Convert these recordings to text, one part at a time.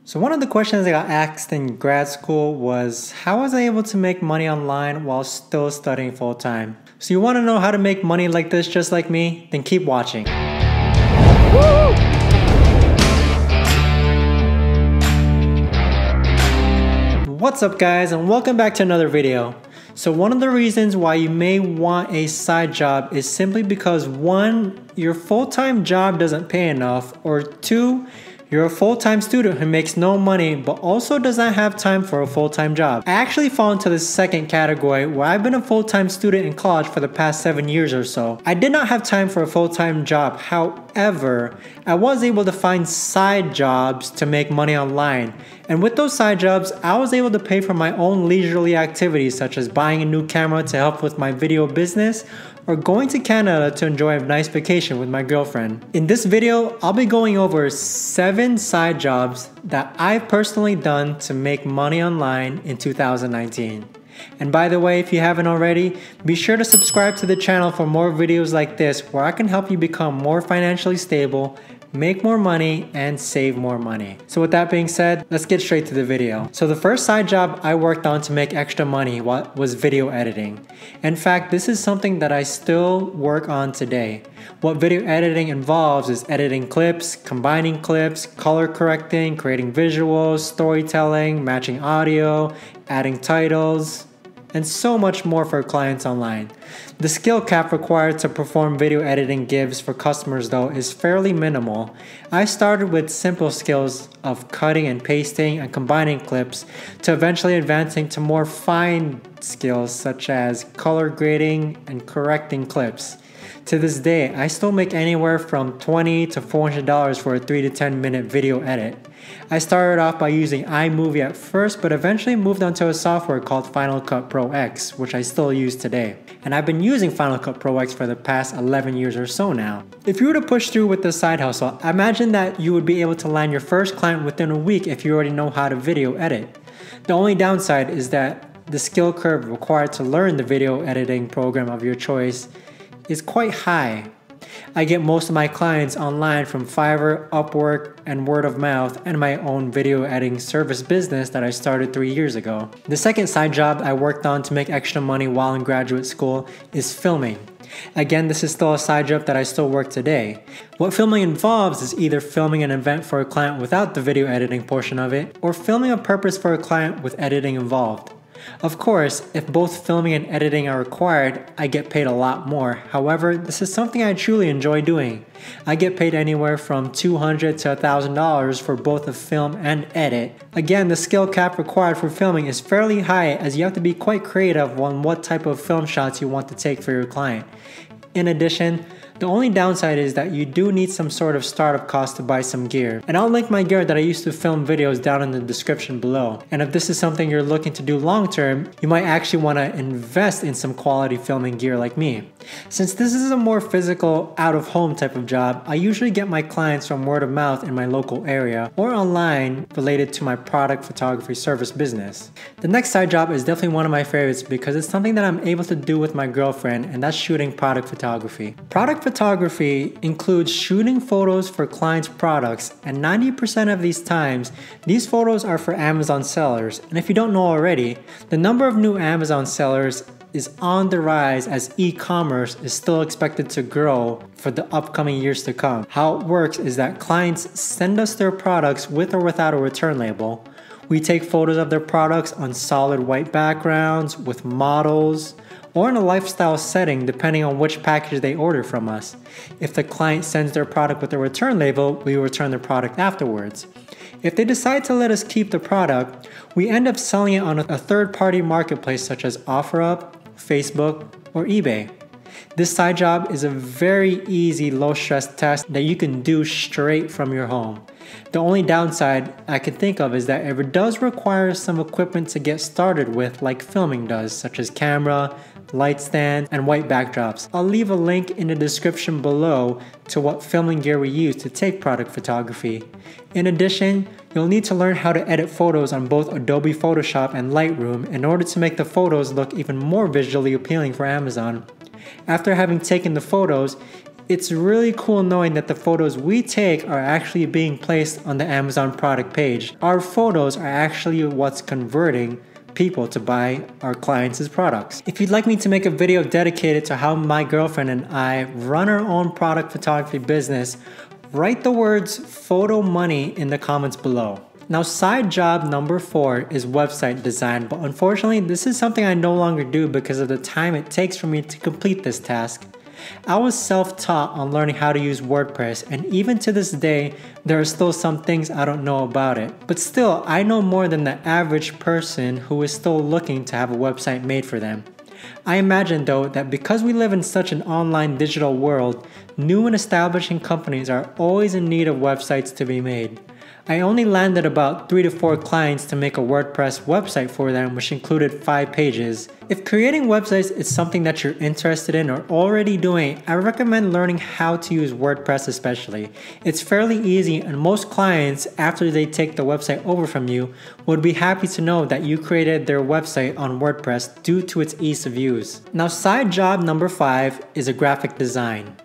So one of the questions I got asked in grad school was, how was I able to make money online while still studying full time? So you want to know how to make money like this just like me? Then keep watching. Woo! What's up guys, and welcome back to another video. So one of the reasons why you may want a side job is simply because 1, your full-time job doesn't pay enough, or 2, you're a full-time student who makes no money but also does not have time for a full-time job. I actually fall into the second category, where I've been a full-time student in college for the past 7 years or so. I did not have time for a full-time job. However, I was able to find side jobs to make money online. And with those side jobs, I was able to pay for my own leisurely activities, such as buying a new camera to help with my video business, or going to Canada to enjoy a nice vacation with my girlfriend. In this video, I'll be going over 7 side jobs that I've personally done to make money online in 2019. And by the way, if you haven't already, be sure to subscribe to the channel for more videos like this, where I can help you become more financially stable, make more money, and save more money. So with that being said, let's get straight to the video. So the first side job I worked on to make extra money was video editing. In fact, this is something that I still work on today. What video editing involves is editing clips, combining clips, color correcting, creating visuals, storytelling, matching audio, adding titles, and so much more for clients online. The skill cap required to perform video editing gigs for customers though is fairly minimal. I started with simple skills of cutting and pasting and combining clips, to eventually advancing to more fine skills such as color grading and correcting clips. To this day, I still make anywhere from $20 to $400 for a 3 to 10 minute video edit. I started off by using iMovie at first, but eventually moved onto a software called Final Cut Pro X, which I still use today. And I've been using Final Cut Pro X for the past 11 years or so now. If you were to push through with this side hustle, I imagine that you would be able to land your first client within a week if you already know how to video edit. The only downside is that the skill curve required to learn the video editing program of your choice is quite high. I get most of my clients online from Fiverr, Upwork, and word of mouth, and my own video editing service business that I started 3 years ago. The second side job I worked on to make extra money while in graduate school is filming. Again, this is still a side job that I still work today. What filming involves is either filming an event for a client without the video editing portion of it, or filming a purpose for a client with editing involved. Of course, if both filming and editing are required, I get paid a lot more. However, this is something I truly enjoy doing. I get paid anywhere from $200 to $1,000 for both the film and edit. Again, the skill cap required for filming is fairly high, as you have to be quite creative on what type of film shots you want to take for your client. In addition, the only downside is that you do need some sort of startup cost to buy some gear. And I'll link my gear that I used to film videos down in the description below. And if this is something you're looking to do long term, you might actually want to invest in some quality filming gear like me. Since this is a more physical, out of home type of job, I usually get my clients from word of mouth in my local area, or online related to my product photography service business. The next side job is definitely one of my favorites because it's something that I'm able to do with my girlfriend, and that's shooting product photography. Product photography includes shooting photos for clients' products, and 90% of these times, these photos are for Amazon sellers. And if you don't know already, the number of new Amazon sellers is on the rise, as e-commerce is still expected to grow for the upcoming years to come. How it works is that clients send us their products with or without a return label. We take photos of their products on solid white backgrounds with models, or in a lifestyle setting depending on which package they order from us. If the client sends their product with a return label, we return the product afterwards. If they decide to let us keep the product, we end up selling it on a third-party marketplace such as OfferUp, Facebook, or eBay. This side job is a very easy, low-stress task that you can do straight from your home. The only downside I can think of is that it does require some equipment to get started with, like filming does, such as camera, light stand, and white backdrops. I'll leave a link in the description below to what filming gear we use to take product photography. In addition, you'll need to learn how to edit photos on both Adobe Photoshop and Lightroom in order to make the photos look even more visually appealing for Amazon. After having taken the photos, It's really cool knowing that the photos we take are actually being placed on the Amazon product page. Our photos are actually what's converting people to buy our clients' products. If you'd like me to make a video dedicated to how my girlfriend and I run our own product photography business, write the words photo money in the comments below. Now, side job number 4 is website design, but unfortunately this is something I no longer do because of the time it takes for me to complete this task. I was self-taught on learning how to use WordPress, and even to this day, there are still some things I don't know about it. But still, I know more than the average person who is still looking to have a website made for them. I imagine though that because we live in such an online digital world, new and establishing companies are always in need of websites to be made. I only landed about 3 to 4 clients to make a WordPress website for them, which included 5 pages. If creating websites is something that you're interested in or already doing, I recommend learning how to use WordPress especially. It's fairly easy, and most clients, after they take the website over from you, would be happy to know that you created their website on WordPress due to its ease of use. Now, side job number 5 is a graphic design.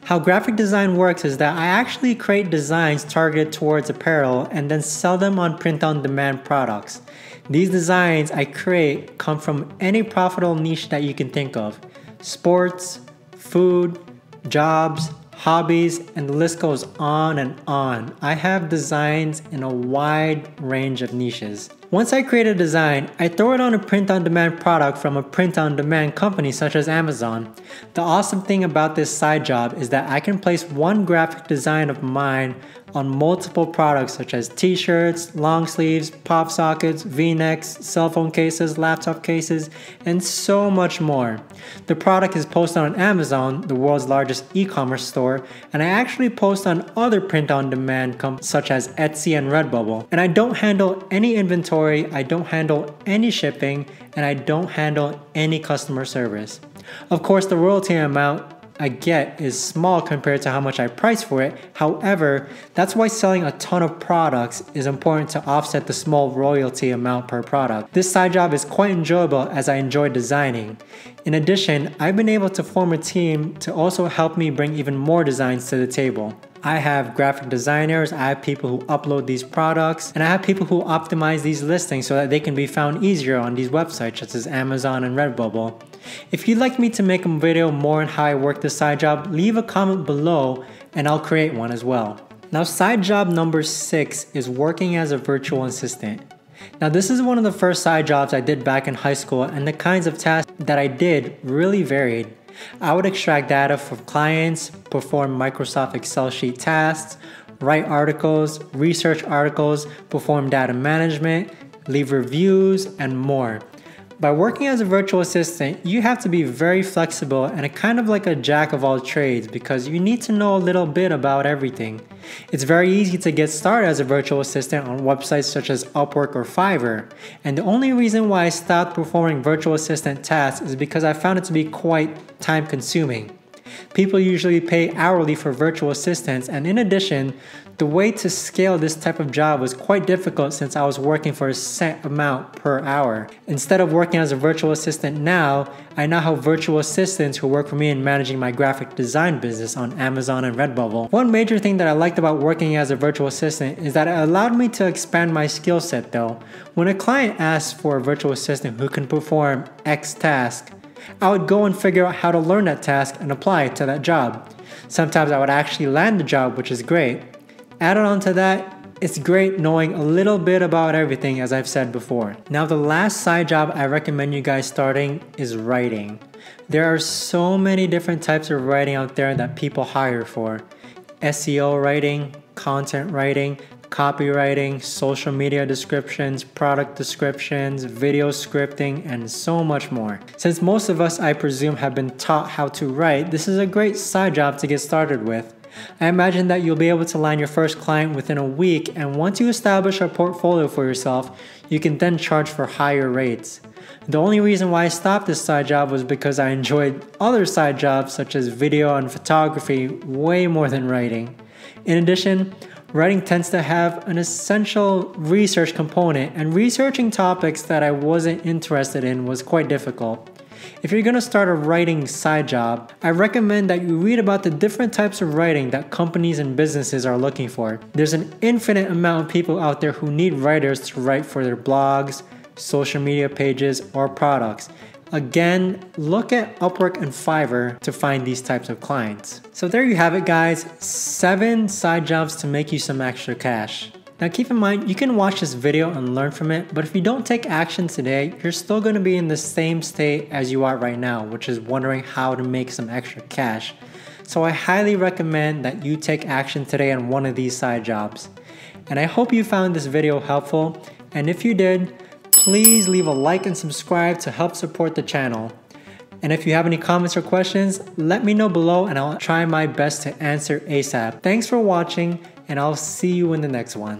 How graphic design works is that I actually create designs targeted towards apparel and then sell them on print-on-demand products. These designs I create come from any profitable niche that you can think of: sports, food, jobs, hobbies, and the list goes on and on. I have designs in a wide range of niches. Once I create a design, I throw it on a print-on-demand product from a print-on-demand company such as Amazon. The awesome thing about this side job is that I can place one graphic design of mine on multiple products such as t-shirts, long sleeves, pop sockets, v-necks, cell phone cases, laptop cases, and so much more. The product is posted on Amazon, the world's largest e-commerce store, and I actually post on other print-on-demand companies such as Etsy and Redbubble. And I don't handle any inventory, I don't handle any shipping, and I don't handle any customer service. Of course, the royalty amount I get is small compared to how much I price for it. However, that's why selling a ton of products is important to offset the small royalty amount per product. This side job is quite enjoyable as I enjoy designing. In addition, I've been able to form a team to also help me bring even more designs to the table. I have graphic designers, I have people who upload these products, and I have people who optimize these listings so that they can be found easier on these websites such as Amazon and Redbubble. If you'd like me to make a video more on how I work this side job, leave a comment below and I'll create one as well. Now, side job number 6 is working as a virtual assistant. Now, this is one of the first side jobs I did back in high school, and the kinds of tasks that I did really varied. I would extract data from clients, perform Microsoft Excel sheet tasks, write articles, research articles, perform data management, leave reviews, and more. By working as a virtual assistant, you have to be very flexible and kind of like a jack of all trades because you need to know a little bit about everything. It's very easy to get started as a virtual assistant on websites such as Upwork or Fiverr, and the only reason why I stopped performing virtual assistant tasks is because I found it to be quite time consuming. People usually pay hourly for virtual assistants, and in addition, the way to scale this type of job was quite difficult since I was working for a set amount per hour. Instead of working as a virtual assistant now, I now have virtual assistants who work for me in managing my graphic design business on Amazon and Redbubble. One major thing that I liked about working as a virtual assistant is that it allowed me to expand my skill set though. When a client asks for a virtual assistant who can perform X task, I would go and figure out how to learn that task and apply it to that job. Sometimes I would actually land the job, which is great. Added on to that, it's great knowing a little bit about everything, as I've said before. Now, the last side job I recommend you guys starting is writing. There are so many different types of writing out there that people hire for. SEO writing, content writing, copywriting, social media descriptions, product descriptions, video scripting, and so much more. Since most of us, I presume, have been taught how to write, this is a great side job to get started with. I imagine that you'll be able to land your first client within a week, and once you establish a portfolio for yourself, you can then charge for higher rates. The only reason why I stopped this side job was because I enjoyed other side jobs such as video and photography way more than writing. In addition, writing tends to have an essential research component, and researching topics that I wasn't interested in was quite difficult. If you're gonna start a writing side job, I recommend that you read about the different types of writing that companies and businesses are looking for. There's an infinite amount of people out there who need writers to write for their blogs, social media pages, or products. Again, look at Upwork and Fiverr to find these types of clients. So there you have it, guys. 7 side jobs to make you some extra cash. Now keep in mind, you can watch this video and learn from it, but if you don't take action today, you're still going to be in the same state as you are right now, which is wondering how to make some extra cash. So I highly recommend that you take action today on one of these side jobs. And I hope you found this video helpful, and if you did, please leave a like and subscribe to help support the channel. And if you have any comments or questions, let me know below and I'll try my best to answer ASAP. Thanks for watching, and I'll see you in the next one.